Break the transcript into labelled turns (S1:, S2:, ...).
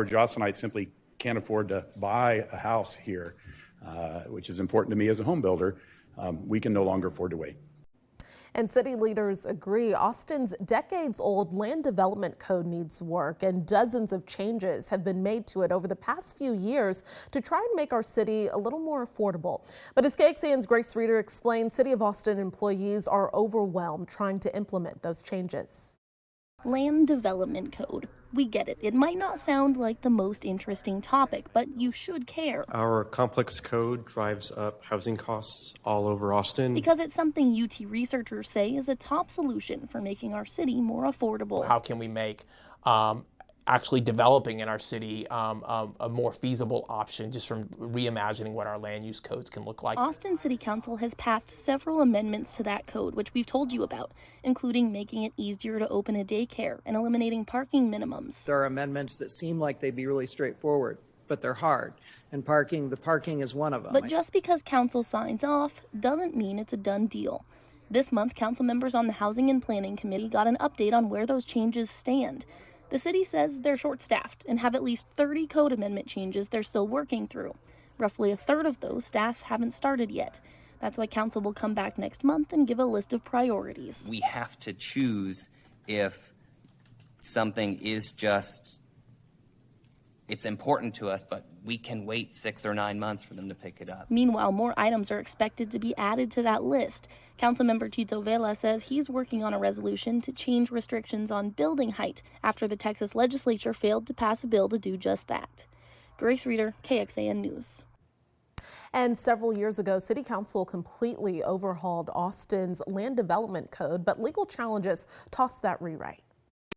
S1: average Austinite simply can't afford to buy a house here, which is important to me as a home builder. We can no longer afford to wait.
S2: And city leaders agree Austin's decades-old land development code needs work, and dozens of changes have been made to it over the past few years to try and make our city a little more affordable. But as KXAN's Grace Reeder explained, City of Austin employees are overwhelmed trying to implement those changes.
S3: Land development code. We get it. It might not sound like the most interesting topic, but you should care.
S4: Our complex code drives up housing costs all over Austin.
S3: Because it's something UT researchers say is a top solution for making our city more affordable.
S5: How can we make actually developing in our city a more feasible option, just from reimagining what our land use codes can look like?
S3: Austin City Council has passed several amendments to that code, which we've told you about, including making it easier to open a daycare and eliminating parking minimums.
S6: There are amendments that seem like they'd be really straightforward, but they're hard, and the parking is one of them.
S3: But just because council signs off doesn't mean it's a done deal. This month, council members on the Housing and Planning Committee got an update on where those changes stand. The city says they're short-staffed and have at least 30 code amendment changes they're still working through. Roughly a third of those staff haven't started yet. That's why council will come back next month and give a list of priorities.
S7: We have to choose if something is just, it's important to us, but we can wait 6 or 9 months for them to pick it up.
S3: Meanwhile, more items are expected to be added to that list. Councilmember Tito Vela says he's working on a resolution to change restrictions on building height after the Texas legislature failed to pass a bill to do just that. Grace Reeder, KXAN News.
S2: And several years ago, City Council completely overhauled Austin's land development code, but legal challenges tossed that rewrite.